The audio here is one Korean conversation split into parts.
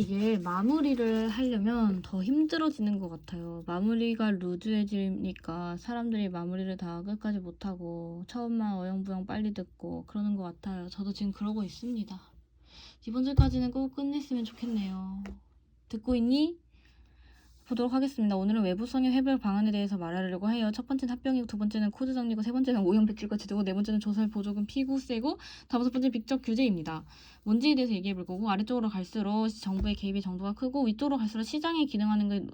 이게 마무리를 하려면 더 힘들어지는 것 같아요. 마무리가 루즈해지니까 사람들이 마무리를 다 끝까지 못하고 처음만 어영부영 빨리 듣고 그러는 것 같아요. 저도 지금 그러고 있습니다. 이번 주까지는 꼭 끝냈으면 좋겠네요. 듣고 있니? 보도록 하겠습니다. 오늘은 외부성의 해결 방안에 대해서 말하려고 해요. 첫 번째는 합병이고, 두 번째는 코드 정리고, 세 번째는 오염 배출과 제도고, 네 번째는 조설 보조금 피고세고, 다섯 번째는 빅적 규제입니다. 뭔지에 대해서 얘기해 볼 거고, 아래쪽으로 갈수록 정부의 개입의 정도가 크고, 위쪽으로 갈수록 시장이 기능하는 게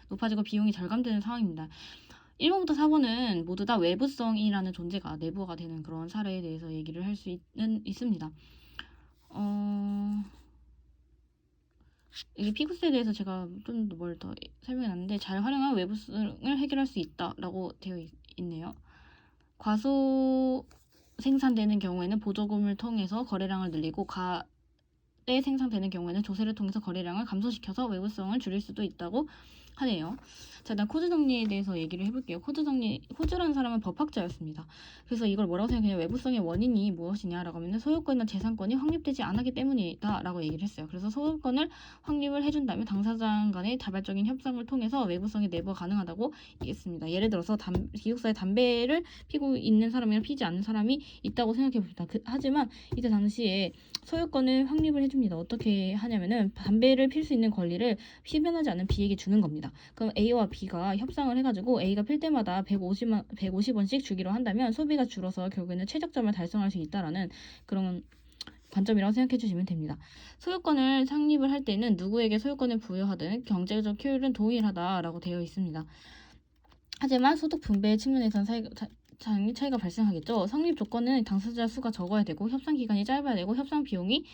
높아지고 비용이 절감되는 상황입니다. 1번부터 4번은 모두 다 외부성이라는 존재가 내부화가 되는 그런 사례에 대해서 얘기를 할 수 있습니다. 이게 피구스에 대해서 제가 좀 뭘 더 설명해 놨는데, 잘 활용한 외부성을 해결할 수 있다라고 되어 있네요. 과소 생산되는 경우에는 보조금을 통해서 거래량을 늘리고, 과대 생산되는 경우에는 조세를 통해서 거래량을 감소시켜서 외부성을 줄일 수도 있다고 하네요. 자, 일단 코드 정리에 대해서 얘기를 해볼게요. 코드라는 사람은 법학자였습니다. 그래서 이걸 뭐라고 생각해요? 외부성의 원인이 무엇이냐라고 하면 소유권이나 재산권이 확립되지 않았기 때문이다 라고 얘기를 했어요. 그래서 소유권을 확립을 해준다면 당사자 간의 자발적인 협상을 통해서 외부성의 내부가 가능하다고 얘기했습니다. 예를 들어서 기숙사에 담배를 피고 있는 사람이랑 피지 않는 사람이 있다고 생각해 봅시다. 하지만 이때 당시에 소유권을 확립을 해줍니다. 어떻게 하냐면은 담배를 필 수 있는 권리를 휘변하지 않는 B에게 주는 겁니다. 그럼 A와 B가 협상을 해가지고 A가 필 때마다 150원씩 주기로 한다면 소비가 줄어서 결국에는 최적점을 달성할 수 있다라는 그런 관점이라고 생각해 주시면 됩니다. 소유권을 상립을 할 때는 누구에게 소유권을 부여하든 경제적 효율은 동일하다라고 되어 있습니다. 하지만 소득 분배 측면에서는 차이가 발생하겠죠. 성립 조건은 당사자 수가 적어야 되고 협상 기간이 짧아야 되고 협상 비용이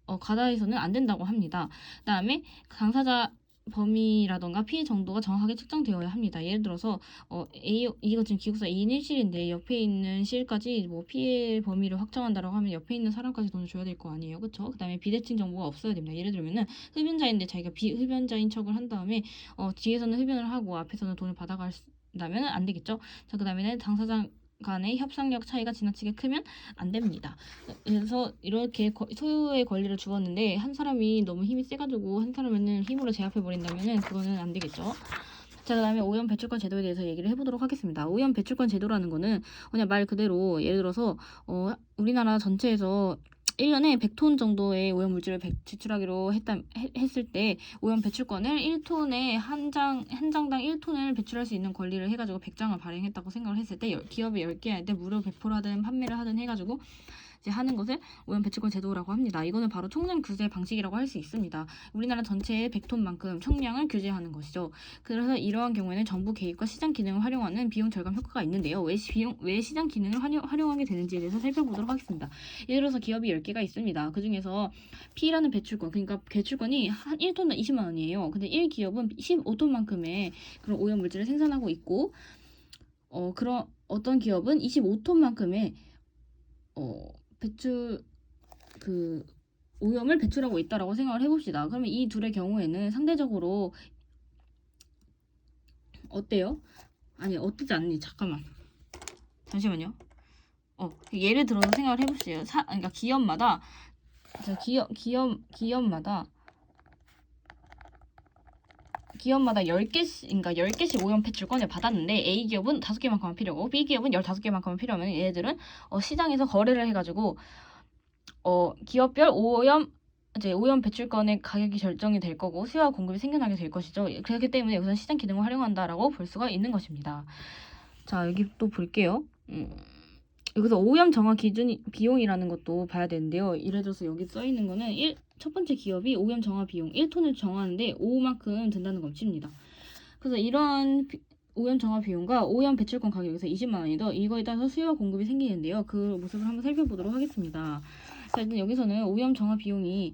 과다해서는 안 된다고 합니다. 그다음에 당사자 범위라던가 피해 정도가 정확하게 측정되어야 합니다. 예를 들어서 이거 지금 기숙사 2인 1실인데 옆에 있는 실까지 뭐 피해 범위를 확정한다라고 하면 옆에 있는 사람까지 돈을 줘야 될 거 아니에요. 그렇죠? 그다음에 비대칭 정보가 없어야 됩니다. 예를 들면은 흡연자인데 자기가 비흡연자인 척을 한 다음에 뒤에서는 흡연을 하고 앞에서는 돈을 받아간다면 안 되겠죠. 자, 그다음에는 당사자 간의 협상력 차이가 지나치게 크면 안 됩니다. 그래서 이렇게 소유의 권리를 주었는데 한 사람이 너무 힘이 세가지고 한 사람을 힘으로 제압해 버린다면은 그거는 안 되겠죠. 자, 그다음에 오염 배출권 제도에 대해서 얘기를 해보도록 하겠습니다. 오염 배출권 제도라는 거는 그냥 말 그대로 예를 들어서 우리나라 전체에서 1년에 100톤 정도의 오염 물질을 배출하기로 했을 때 오염 배출권을 1톤에 한 장당 1톤을 배출할 수 있는 권리를 해가지고 100장을 발행했다고 생각을 했을 때 기업이 10개 할 때 무료 배포를 하든 판매를 하든 해가지고 이제 하는 것을 오염 배출권 제도라고 합니다. 이거는 바로 총량 규제 방식이라고 할 수 있습니다. 우리나라 전체의 100톤만큼 총량을 규제하는 것이죠. 그래서 이러한 경우에는 정부 개입과 시장 기능을 활용하는 비용 절감 효과가 있는데요. 왜 시장 기능을 활용하게 되는지에 대해서 살펴보도록 하겠습니다. 예를 들어서 기업이 10개가 있습니다. 그 중에서 P라는 배출권, 그러니까 배출권이 한 1톤당 20만 원이에요. 근데 1기업은 15톤만큼의 그런 오염 물질을 생산하고 있고 그런 어떤 기업은 25톤만큼의 오염을 배출하고 있다라고 생각을 해봅시다. 그러면 이 둘의 경우에는 상대적으로 어때요? 아니, 어떻지 않니? 잠깐만. 잠시만요. 예를 들어서 생각을 해봅시다. 그러니까 기업마다 기업마다 10개씩, 그러니까 10개씩 오염 배출권을 받았는데 A기업은 5개만큼만 필요하고 B기업은 15개만큼만 필요하면 얘네들은 시장에서 거래를 해가지고 기업별 오염 배출권의 가격이 결정이 될 거고 수요와 공급이 생겨나게 될 것이죠. 그렇기 때문에 여기서 시장 기능을 활용한다라고 볼 수가 있는 것입니다. 자, 여기 또 볼게요. 여기서 오염 정화 기준 비용이라는 것도 봐야 되는데요. 예를 들어서 여기 써 있는 거는 첫 번째 기업이 오염 정화 비용 1톤을 정하는데 5만큼 든다는 겁니다. 그래서 이런 오염 정화 비용과 오염 배출권 가격에서 20만 원이더 이거에 따라서 수요와 공급이 생기는데요. 그 모습을 한번 살펴보도록 하겠습니다. 자, 일단 여기서는 오염 정화 비용이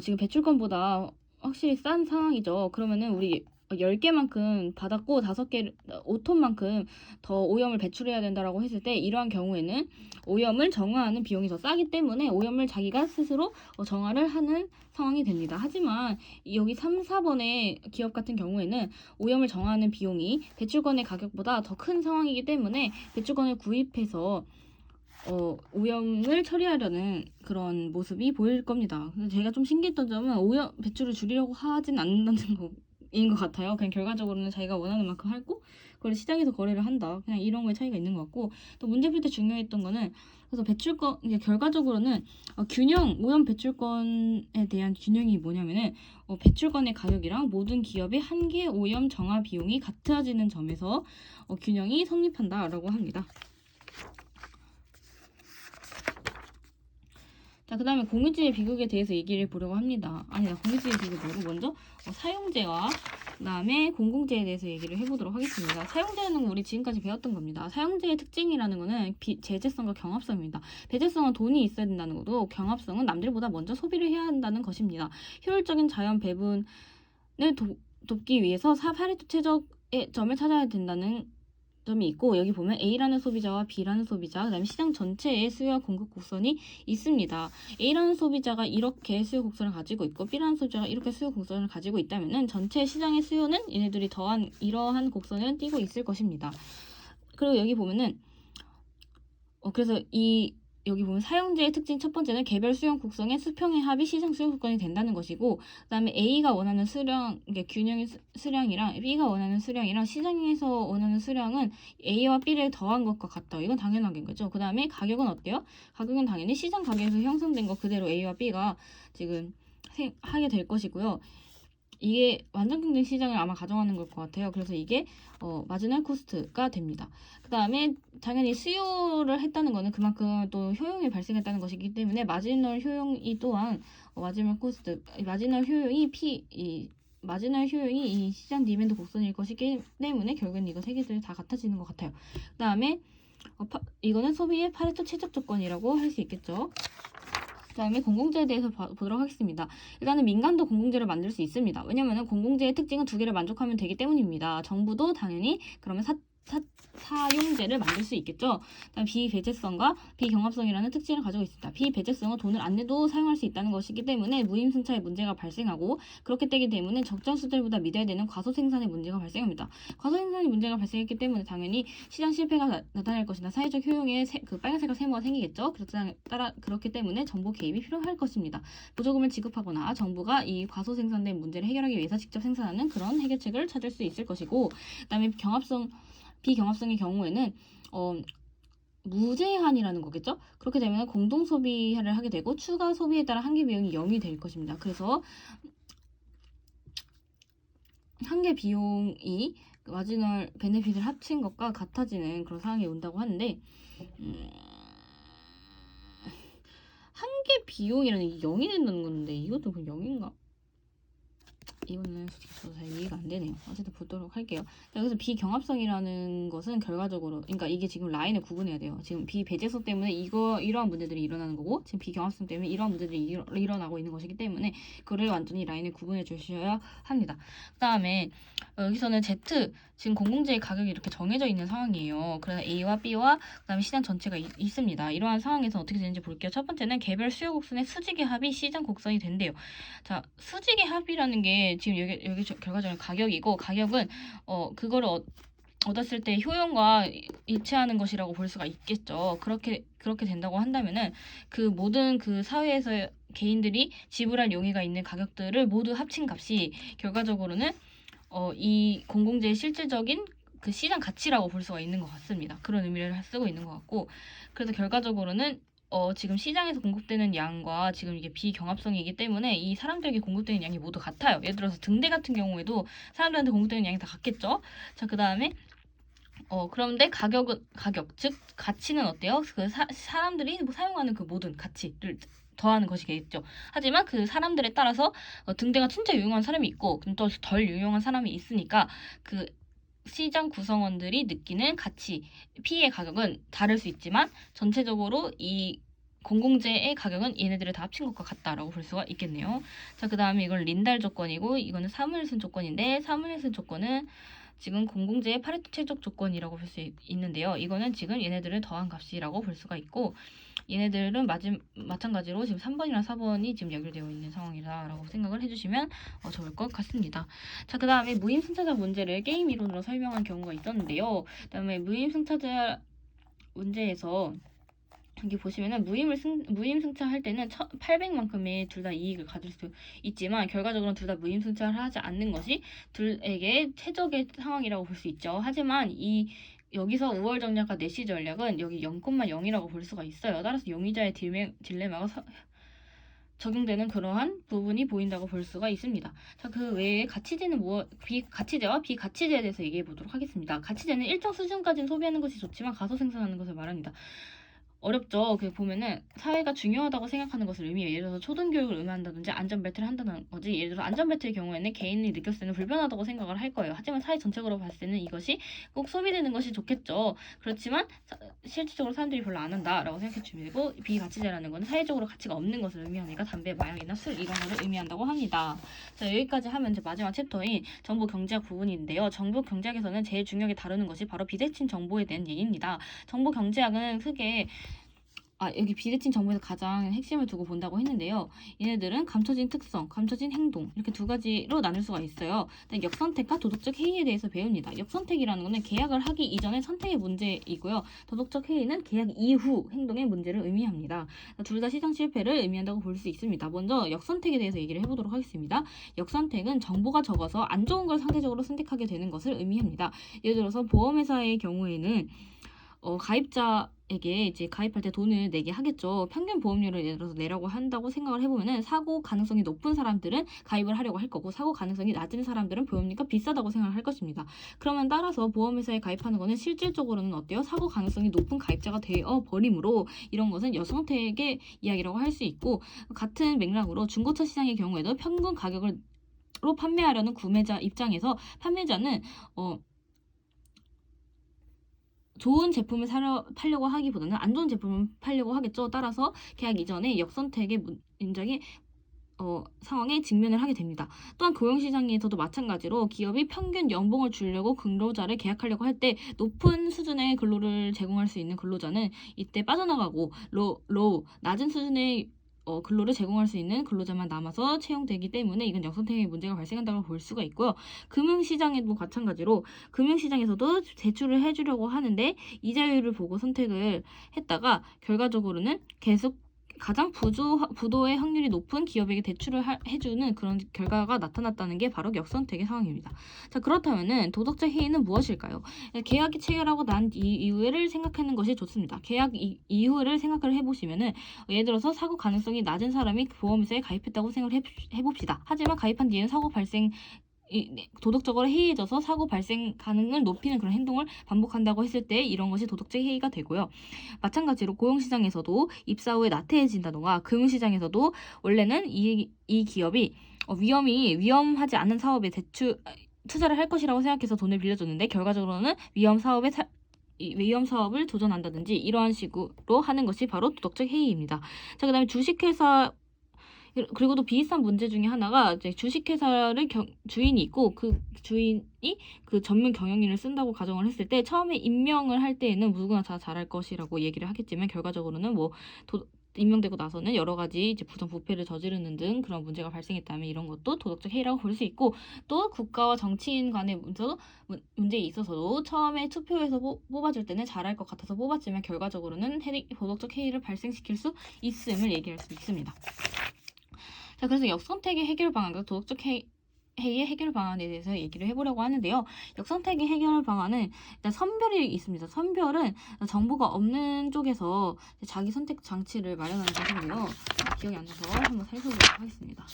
지금 배출권보다 확실히 싼 상황이죠. 그러면은 우리 10개만큼 받았고 5톤만큼 더 오염을 배출해야 된다라고 했을 때 이러한 경우에는 오염을 정화하는 비용이 더 싸기 때문에 오염을 자기가 스스로 정화를 하는 상황이 됩니다. 하지만 여기 3, 4번의 기업 같은 경우에는 오염을 정화하는 비용이 배출권의 가격보다 더 큰 상황이기 때문에 배출권을 구입해서 오염을 처리하려는 그런 모습이 보일 겁니다. 근데 제가 좀 신기했던 점은 오염 배출을 줄이려고 하진 않는다는 거인 것 같아요. 그냥 결과적으로는 자기가 원하는 만큼 하고 그걸 시장에서 거래를 한다. 그냥 이런 거에 차이가 있는 것 같고, 또 문제 풀 때 중요했던 거는, 그래서 배출권, 이게 결과적으로는 오염 배출권에 대한 균형이 뭐냐면은 배출권의 가격이랑 모든 기업의 한계 오염 정화 비용이 같아지는 점에서 균형이 성립한다라고 합니다. 자, 그 다음에 공유지의 비극에 대해서 얘기를 해보려고 합니다. 공유지의 비극 말고 먼저 사용재와 그 다음에 공공재에 대해서 얘기를 해보도록 하겠습니다. 사용재는 우리 지금까지 배웠던 겁니다. 사용재의 특징이라는 거는 제재성과 경합성입니다. 배제성은 돈이 있어야 된다는 거고, 경합성은 남들보다 먼저 소비를 해야 한다는 것입니다. 효율적인 자연 배분을 돕기 위해서 파레토 최적의 점을 찾아야 된다는 점이 있고, 여기 보면 A라는 소비자와 B라는 소비자, 그 다음에 시장 전체에 수요와 공급 곡선이 있습니다. A라는 소비자가 이렇게 수요 곡선을 가지고 있고 B라는 소비자가 이렇게 수요 곡선을 가지고 있다면 전체 시장의 수요는 얘네들이 더한 이러한 곡선을 띄고 있을 것입니다. 그리고 여기 보면은 그래서 여기 보면 사용자의 특징 첫 번째는 개별 수용 곡선의 수평의 합이 시장 수용 곡선이 된다는 것이고, 그 다음에 A가 원하는 수량, 균형의 수량이랑 B가 원하는 수량이랑 시장에서 원하는 수량은 A와 B를 더한 것과 같다. 이건 당연한 거죠. 그 다음에 가격은 어때요? 가격은 당연히 시장 가격에서 형성된 거 그대로 A와 B가 지금 하게 될 것이고요. 이게 완전 경쟁 시장을 아마 가정하는 걸 것 같아요. 그래서 이게 마지널 코스트가 됩니다. 그 다음에 당연히 수요를 했다는 거는 그만큼 또 효용이 발생했다는 것이기 때문에 마지널 효용이 또한 마지널 코스트, 마지널 효용이 이 시장 디맨드 곡선일 것이기 때문에 결국엔 이거 세 개들 다 같아지는 것 같아요. 그 다음에 이거는 소비의 파레토 최적 조건이라고 할 수 있겠죠. 그 다음에 공공재에 대해서 보도록 하겠습니다. 일단은 민간도 공공재를 만들 수 있습니다. 왜냐면은 공공재의 특징은 두 개를 만족하면 되기 때문입니다. 정부도 당연히 그러면 사용재를 만들 수 있겠죠. 그다음 비배제성과 비경합성이라는 특징을 가지고 있습니다. 비배제성은 돈을 안 내도 사용할 수 있다는 것이기 때문에 무임승차의 문제가 발생하고, 그렇게 되기 때문에 적정 수들보다 미달되는 과소생산의 문제가 발생합니다. 과소생산의 문제가 발생했기 때문에 당연히 시장 실패가 나타날 것이나 사회적 효용의 그 빨간색깔 세모가 생기겠죠. 그렇기 때문에 정부 개입이 필요할 것입니다. 보조금을 지급하거나 정부가 이 과소생산된 문제를 해결하기 위해서 직접 생산하는 그런 해결책을 찾을 수 있을 것이고, 그다음에 비경합성의 경우에는 무제한이라는 거겠죠? 그렇게 되면 공동 소비를 하게 되고 추가 소비에 따라 한계 비용이 0이 될 것입니다. 그래서 한계 비용이 마지널 베네핏을 합친 것과 같아지는 그런 상황이 온다고 하는데, 한계 비용이라는 게 0이 된다는 건데 이것도 그 0인가? 이거는 솔직히 저도 잘 이해가 안 되네요. 어쨌든 보도록 할게요. 자, 그래서 비경합성이라는 것은 결과적으로, 그러니까 이게 지금 라인을 구분해야 돼요. 지금 비배제성 때문에 이러한 문제들이 일어나는 거고, 지금 비경합성 때문에 이러한 문제들이 일어나고 있는 것이기 때문에 그를 완전히 라인을 구분해 주셔야 합니다. 그 다음에 여기서는 Z, 지금 공공재의 가격이 이렇게 정해져 있는 상황이에요. 그래서 A와 B와 그다음에 시장 전체가 있습니다. 이러한 상황에서 어떻게 되는지 볼게요. 첫 번째는 개별 수요 곡선의 수직의 합이 시장 곡선이 된대요. 자, 수직의 합이라는 게 지금 여기 결과적으로 가격이고, 가격은 그거를 얻었을 때 효용과 일치하는 것이라고 볼 수가 있겠죠. 그렇게 된다고 한다면은 그 모든 그 사회에서 개인들이 지불할 용의가 있는 가격들을 모두 합친 값이 결과적으로는 이 공공재의 실질적인 그 시장 가치라고 볼 수가 있는 것 같습니다. 그런 의미를 쓰고 있는 것 같고, 그래서 결과적으로는 지금 시장에서 공급되는 양과 지금 이게 비경합성이기 때문에 이 사람들에게 공급되는 양이 모두 같아요. 예를 들어서 등대 같은 경우에도 사람들한테 공급되는 양이 다 같겠죠. 자, 그 다음에 그런데 가격, 즉 가치는 어때요? 그 사람들이 사용하는 그 모든 가치를 더하는 것이겠죠. 하지만 그 사람들에 따라서 등대가 진짜 유용한 사람이 있고 또 덜 유용한 사람이 있으니까 그 시장 구성원들이 느끼는 가치, P의 가격은 다를 수 있지만 전체적으로 이 공공재의 가격은 얘네들을 다 합친 것과 같다라고 볼 수가 있겠네요. 자, 그 다음에 이건 린달 조건이고 이거는 사무엘슨 조건인데, 사무엘슨 조건은 지금 공공재의 파레토 최적 조건이라고 볼 수 있는데요. 이거는 지금 얘네들을 더한 값이라고 볼 수가 있고, 얘네들은 마찬가지로 지금 3번이랑 4번이 지금 연결되어 있는 상황이다라고 생각을 해주시면 좋을 것 같습니다. 자, 그 다음에 무임승차자 문제를 게임 이론으로 설명한 경우가 있었는데요. 그 다음에 무임승차자 문제에서 여기 보시면은 무임승차할 때는 800만큼의 둘 다 이익을 가질 수 있지만 결과적으로는 둘 다 무임승차를 하지 않는 것이 둘에게 최적의 상황이라고 볼 수 있죠. 하지만 여기서 우월 전략과 내시 전략은 여기 0,0이라고 볼 수가 있어요. 따라서 용의자의 딜레마가 적용되는 그러한 부분이 보인다고 볼 수가 있습니다. 자, 그 외에 가치제는 가치제와 비가치제에 대해서 얘기해 보도록 하겠습니다. 가치제는 일정 수준까지는 소비하는 것이 좋지만 가소 생산하는 것을 말합니다. 어렵죠. 그 보면은 사회가 중요하다고 생각하는 것을 의미해요. 예를 들어서 초등교육을 의미한다든지 안전벨트를 한다는 거지. 예를 들어서 안전벨트의 경우에는 개인이 느꼈을 때는 불편하다고 생각을 할 거예요. 하지만 사회 전체적으로 봤을 때는 이것이 꼭 소비되는 것이 좋겠죠. 그렇지만 실질적으로 사람들이 별로 안 한다라고 생각해 주면 되고, 비가치제라는 것은 사회적으로 가치가 없는 것을 의미하니까 담배, 마약이나 술 이런 것을 의미한다고 합니다. 자, 여기까지 하면 이제 마지막 챕터인 정보 경제학 부분인데요. 정보 경제학에서는 제일 중요하게 다루는 것이 바로 비대칭 정보에 대한 얘기입니다. 정보 경제학은 크게 여기 비대칭 정보에서 가장 핵심을 두고 본다고 했는데요. 얘네들은 감춰진 특성, 감춰진 행동 이렇게 두 가지로 나눌 수가 있어요. 역선택과 도덕적 해이에 대해서 배웁니다. 역선택이라는 것은 계약을 하기 이전의 선택의 문제이고요. 도덕적 해이는 계약 이후 행동의 문제를 의미합니다. 둘 다 시장 실패를 의미한다고 볼 수 있습니다. 먼저 역선택에 대해서 얘기를 해보도록 하겠습니다. 역선택은 정보가 적어서 안 좋은 걸 상대적으로 선택하게 되는 것을 의미합니다. 예를 들어서 보험회사의 경우에는 가입자에게 이제 가입할 때 돈을 내게 하겠죠. 평균 보험료를 예를 들어서 내라고 한다고 생각을 해보면은 사고 가능성이 높은 사람들은 가입을 하려고 할 거고 사고 가능성이 낮은 사람들은 보험료가 비싸다고 생각을 할 것입니다. 그러면 따라서 보험회사에 가입하는 거는 실질적으로는 어때요? 사고 가능성이 높은 가입자가 되어 버리므로 이런 것은 역선택의 이야기라고 할 수 있고, 같은 맥락으로 중고차 시장의 경우에도 평균 가격으로 판매하려는 구매자 입장에서 판매자는 좋은 제품을 팔려고 하기보다는 안 좋은 제품을 팔려고 하겠죠. 따라서 계약 이전에 역선택의 문장이 상황에 직면을 하게 됩니다. 또한 고용시장에서도 마찬가지로 기업이 평균 연봉을 주려고 근로자를 계약하려고 할 때 높은 수준의 근로를 제공할 수 있는 근로자는 이때 빠져나가고 낮은 수준의 근로를 제공할 수 있는 근로자만 남아서 채용되기 때문에 이건 역선택의 문제가 발생한다고 볼 수가 있고요. 금융시장에도 마찬가지로 금융시장에서도 대출을 해주려고 하는데 이자율을 보고 선택을 했다가 결과적으로는 계속 가장 부도의 확률이 높은 기업에게 대출을 해주는 그런 결과가 나타났다는 게 바로 역선택의 상황입니다. 자, 그렇다면은 도덕적 해이는 무엇일까요? 계약이 체결하고 난 이후를 생각하는 것이 좋습니다. 계약 이후를 생각을 해보시면은 예를 들어서 사고 가능성이 낮은 사람이 보험회사에 가입했다고 생각을 해봅시다. 하지만 가입한 뒤에는 사고 발생 도덕적으로 해이해져서 사고 발생 가능을 높이는 그런 행동을 반복한다고 했을 때 이런 것이 도덕적 해이가 되고요. 마찬가지로 고용시장에서도 입사 후에 나태해진다던가 금융시장에서도 원래는 이 기업이 위험하지 않은 사업에 투자를 할 것이라고 생각해서 돈을 빌려줬는데 결과적으로는 위험 사업을 도전한다든지 이러한 식으로 하는 것이 바로 도덕적 해이입니다. 자, 그다음에 주식회사 그리고 또 비슷한 문제 중에 하나가 이제 주식회사를 주인이 있고 그 주인이 그 전문 경영인을 쓴다고 가정을 했을 때 처음에 임명을 할 때에는 누구나 다 잘할 것이라고 얘기를 하겠지만 결과적으로는 임명되고 나서는 여러 가지 이제 부정부패를 저지르는 등 그런 문제가 발생했다면 이런 것도 도덕적 해이라고 볼 수 있고, 또 국가와 정치인 간의 문제에 있어서도 처음에 투표에서 뽑아줄 때는 잘할 것 같아서 뽑았지만 결과적으로는 도덕적 해이를 발생시킬 수 있음을 얘기할 수 있습니다. 자, 그래서 역선택의 해결 방안과 도덕적 해이의 해결 방안에 대해서 얘기를 해보려고 하는데요. 역선택의 해결 방안은 일단 선별이 있습니다. 선별은 정보가 없는 쪽에서 자기 선택 장치를 마련하는 것인데요. 기억이 안 나서 한번 살펴보도록 하겠습니다.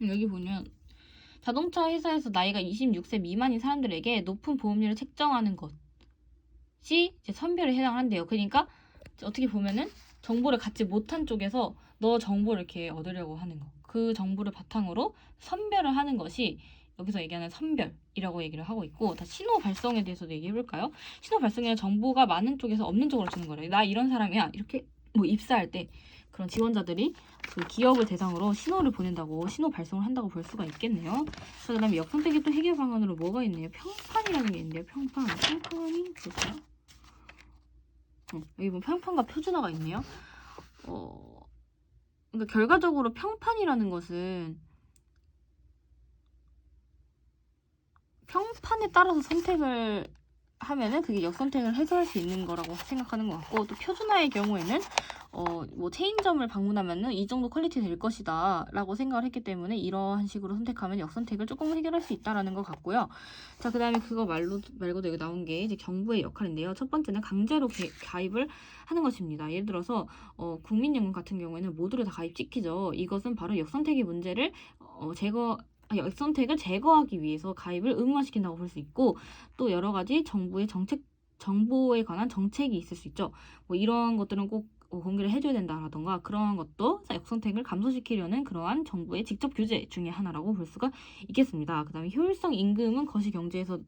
여기 보면 자동차 회사에서 나이가 26세 미만인 사람들에게 높은 보험료를 책정하는 것이 이제 선별에 해당한대요. 그러니까 어떻게 보면은 정보를 갖지 못한 쪽에서 너 정보를 이렇게 얻으려고 하는 거. 그 정보를 바탕으로 선별을 하는 것이 여기서 얘기하는 선별이라고 얘기를 하고 있고, 다 신호 발송에 대해서도 얘기해 볼까요? 신호 발송에는 정보가 많은 쪽에서 없는 쪽으로 주는 거래요. 나 이런 사람이야. 이렇게 입사할 때 그런 지원자들이 그 기업을 대상으로 신호를 보낸다고, 신호 발송을 한다고 볼 수가 있겠네요. 그 다음에 역선택의 또 해결 방안으로 뭐가 있네요. 평판이라는 게 있는데요. 평판이 뭘까요? 여기 보면 평판과 표준화가 있네요. 그러니까 결과적으로 평판이라는 것은 평판에 따라서 선택을 하면은 그게 역선택을 해소할 수 있는 거라고 생각하는 것 같고, 또 표준화의 경우에는 뭐 체인점을 방문하면은 이 정도 퀄리티 될 것이다 라고 생각을 했기 때문에 이러한 식으로 선택하면 역선택을 조금 해결할 수 있다라는 것 같고요. 자, 그 다음에 그거 말고도 여기 나온 게 이제 정부의 역할인데요. 첫 번째는 강제로 가입을 하는 것입니다. 예를 들어서 국민연금 같은 경우에는 모두를 다 가입시키죠. 이것은 바로 역선택의 문제를 역선택을 제거하기 위해서 가입을 의무화시킨다고 볼 수 있고, 또 여러 가지 정보에 관한 정책이 있을 수 있죠. 뭐 이런 것들은 꼭 공개를 해줘야 된다라던가, 그러한 것도 역선택을 감소시키려는 그러한 정부의 직접 규제 중에 하나라고 볼 수가 있겠습니다. 그 다음에 효율성 임금은 거시경제에서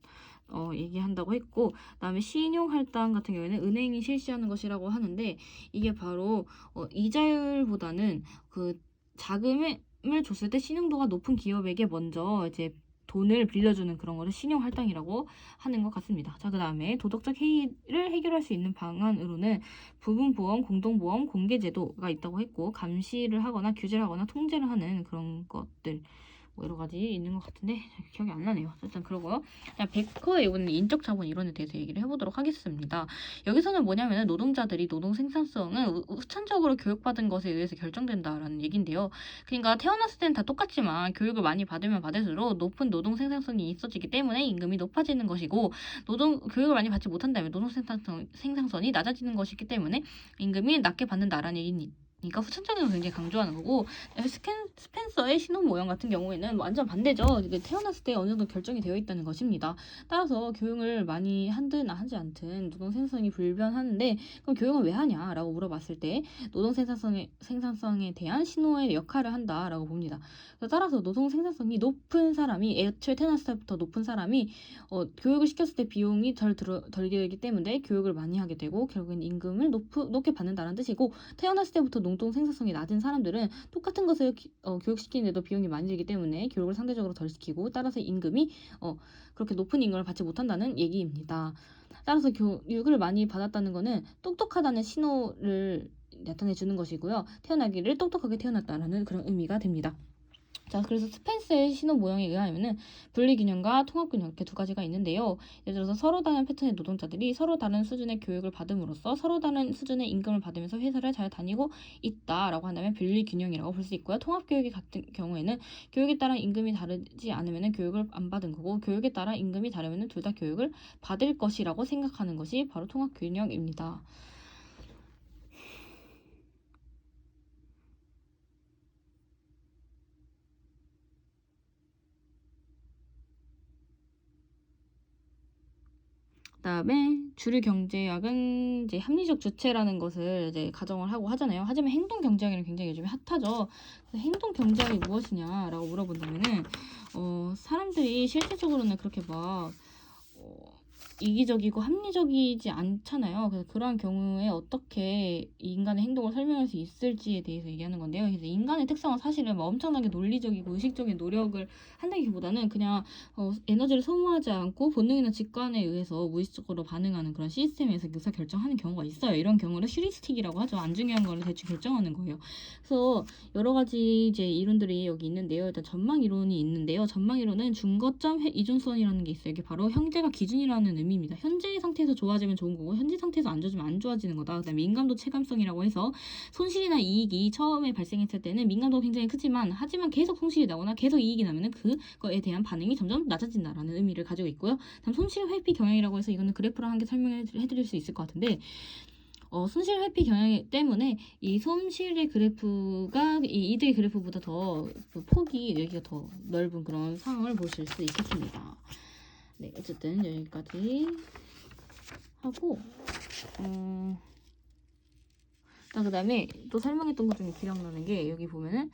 얘기한다고 했고, 그 다음에 신용할당 같은 경우에는 은행이 실시하는 것이라고 하는데, 이게 바로 이자율보다는 그 자금을 줬을 때 신용도가 높은 기업에게 먼저 이제 돈을 빌려주는 그런 거를 신용할당이라고 하는 것 같습니다. 자, 그 다음에 도덕적 해이를 해결할 수 있는 방안으로는 부분보험, 공동보험, 공개제도가 있다고 했고, 감시를 하거나 규제를 하거나 통제를 하는 그런 것들 뭐 여러 가지 있는 것 같은데 기억이 안 나네요. 일단 그러고요. 그냥 베커의 이번에 인적 자본 이론에 대해서 얘기를 해보도록 하겠습니다. 여기서는 뭐냐면은 노동자들이 노동 생산성은 후천적으로 교육받은 것에 의해서 결정된다라는 얘기인데요. 그러니까 태어났을 때는 다 똑같지만 교육을 많이 받으면 받을수록 높은 노동 생산성이 있어지기 때문에 임금이 높아지는 것이고, 교육을 많이 받지 못한다면 노동 생산성이 낮아지는 것이기 때문에 임금이 낮게 받는다라는 얘기입니다. 그러니까 후천적인 걸 굉장히 강조하는 거고, 스펜서의 신혼 모형 같은 경우에는 완전 반대죠. 태어났을 때 어느 정도 결정이 되어 있다는 것입니다. 따라서 교육을 많이 하든 하지 않든 노동 생산성이 불변하는데, 그럼 교육은 왜 하냐라고 물어봤을 때 노동 생산성에 대한 신호의 역할을 한다라고 봅니다. 따라서 노동 생산성이 높은 사람이, 애초에 태어났을 때부터 높은 사람이 교육을 시켰을 때 비용이 덜 들기 때문에 교육을 많이 하게 되고, 결국엔 임금을 높게 받는다는 뜻이고, 태어났을 때부터 노동 생산성이 낮은 사람들은 똑같은 것을 교육시키는데도 비용이 많이 들기 때문에 교육을 상대적으로 덜 시키고, 따라서 임금이 그렇게 높은 임금을 받지 못한다는 얘기입니다. 따라서 교육을 많이 받았다는 것은 똑똑하다는 신호를 나타내 주는 것이고요. 태어나기를 똑똑하게 태어났다라는 그런 의미가 됩니다. 자, 그래서 스펜서의 신호 모형에 의하면은 분리균형과 통합균형 이렇게 두 가지가 있는데요. 예를 들어서 서로 다른 패턴의 노동자들이 서로 다른 수준의 교육을 받음으로써 서로 다른 수준의 임금을 받으면서 회사를 잘 다니고 있다라고 한다면 분리균형이라고 볼 수 있고요. 통합교육이 같은 경우에는 교육에 따라 임금이 다르지 않으면은 교육을 안 받은 거고, 교육에 따라 임금이 다르면은 둘 다 교육을 받을 것이라고 생각하는 것이 바로 통합균형입니다. 그다음에 주류 경제학은 이제 합리적 주체라는 것을 이제 가정을 하고 하잖아요. 하지만 행동 경제학이 굉장히 요즘에 핫하죠. 행동 경제학이 무엇이냐라고 물어본다면은 사람들이 실질적으로는 그렇게 막 이기적이고 합리적이지 않잖아요. 그래서 그러한 경우에 어떻게 인간의 행동을 설명할 수 있을지에 대해서 얘기하는 건데요. 그래서 인간의 특성은 사실은 막 엄청나게 논리적이고 의식적인 노력을 한다기보다는 그냥 에너지를 소모하지 않고 본능이나 직관에 의해서 무의식적으로 반응하는 그런 시스템에서 의사결정하는 경우가 있어요. 이런 경우를 휴리스틱이라고 하죠. 안 중요한 거를 대충 결정하는 거예요. 그래서 여러 가지 이제 이론들이 여기 있는데요. 일단 전망 이론이 있는데요. 전망 이론은 중거점 이중선이라는 게 있어요. 이게 바로 형제가 기준이라는 의미입니다. 현재의 상태에서 좋아지면 좋은 거고, 현재 상태에서 안 좋아지면 안 좋아지는 거다. 그다음에 민감도 체감성이라고 해서 손실이나 이익이 처음에 발생했을 때는 민감도가 굉장히 크지만, 하지만 계속 손실이 나거나 계속 이익이 나면은 그거에 대한 반응이 점점 낮아진다라는 의미를 가지고 있고요. 다음 손실 회피 경향이라고 해서 이거는 그래프로 한 개 설명해 드릴 수 있을 것 같은데, 손실 회피 경향 때문에 이 손실의 그래프가 이 이득의 그래프보다 더 폭이 여기가 더 넓은 그런 상황을 보실 수 있겠습니다. 네, 어쨌든 여기까지 하고 그 다음에 또 설명했던 것 중에 기억나는 게, 여기 보면은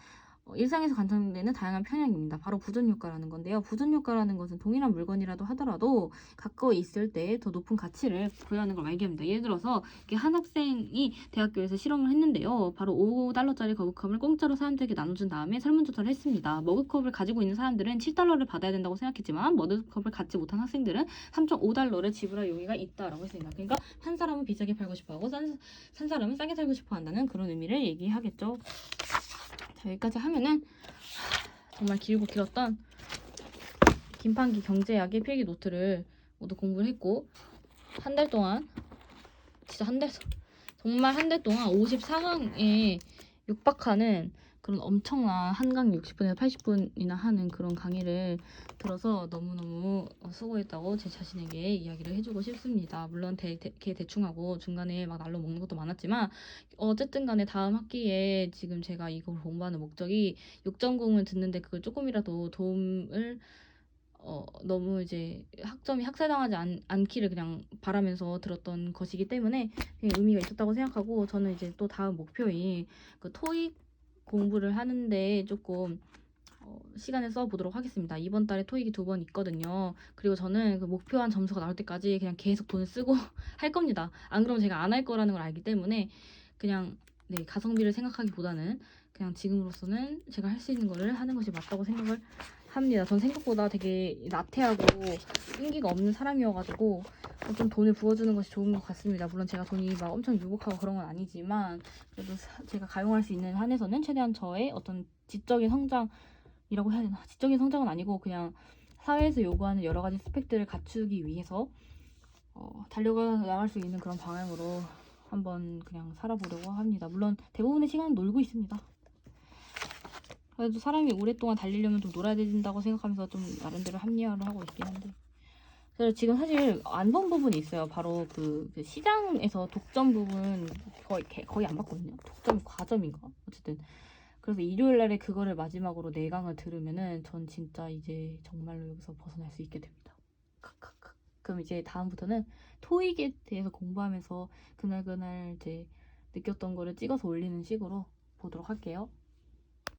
일상에서 관찰되는 다양한 편향입니다. 바로 부존효과라는 건데요. 부존효과라는 것은 동일한 물건이라도 하더라도 가까이 있을 때 더 높은 가치를 부여하는 걸 말기합니다. 예를 들어서 한 학생이 대학교에서 실험을 했는데요. 바로 5달러짜리 머그컵을 공짜로 사람들에게 나눠준 다음에 설문조사를 했습니다. 머그컵을 가지고 있는 사람들은 7달러를 받아야 된다고 생각했지만 머그컵을 갖지 못한 학생들은 3.5달러를 지불할 용의가 있다라고 했습니다. 그러니까 한 사람은 비싸게 팔고 싶어하고 산 사람은 싸게 살고 싶어한다는 그런 의미를 얘기하겠죠. 자, 여기까지 하면은 정말 길고 길었던 김판기 경제학의 필기 노트를 모두 공부를 했고, 한 달 동안 진짜 정말 한 달 동안 54강에 육박하는 그런 엄청난 한 강 60분에서 80분이나 하는 그런 강의를 들어서 너무너무 수고했다고 제 자신에게 이야기를 해주고 싶습니다. 물론 되게 대충하고 중간에 막 날로 먹는 것도 많았지만 어쨌든 간에 다음 학기에 지금 제가 이걸 공부하는 목적이 6.0을 듣는데 그걸 조금이라도 도움을 너무 이제 학점이 학살당하지 않기를 그냥 바라면서 들었던 것이기 때문에 의미가 있었다고 생각하고, 저는 이제 또 다음 목표인 그 토익 공부를 하는데 조금 시간을 써보도록 하겠습니다. 이번 달에 토익이 2번 있거든요. 그리고 저는 그 목표한 점수가 나올 때까지 그냥 계속 돈을 쓰고 할 겁니다. 안 그러면 제가 안 할 거라는 걸 알기 때문에 그냥 가성비를 생각하기보다는 그냥 지금으로서는 제가 할 수 있는 거를 하는 것이 맞다고 생각을 합니다. 전 생각보다 되게 나태하고 끈기가 없는 사람이어가지고 좀 돈을 부어주는 것이 좋은 것 같습니다. 물론 제가 돈이 막 엄청 유복하고 그런 건 아니지만 그래도 제가 가용할 수 있는 한에서는 최대한 저의 어떤 지적인 성장이라고 해야 되나? 지적인 성장은 아니고 그냥 사회에서 요구하는 여러 가지 스펙들을 갖추기 위해서 달려가 나갈 수 있는 그런 방향으로 한번 그냥 살아보려고 합니다. 물론 대부분의 시간은 놀고 있습니다. 그래도 사람이 오랫동안 달리려면 좀 놀아야 된다고 생각하면서 좀 나름대로 합리화를 하고 있긴 한데, 그래서 지금 사실 안 본 부분이 있어요. 바로 그 시장에서 독점 부분 거의 안 봤거든요. 독점 과점인가? 어쨌든 그래서 일요일 날에 그거를 마지막으로 4강을 들으면은 전 진짜 이제 정말로 여기서 벗어날 수 있게 됩니다. 그럼 이제 다음부터는 토익에 대해서 공부하면서 그날 이제 느꼈던 거를 찍어서 올리는 식으로 보도록 할게요.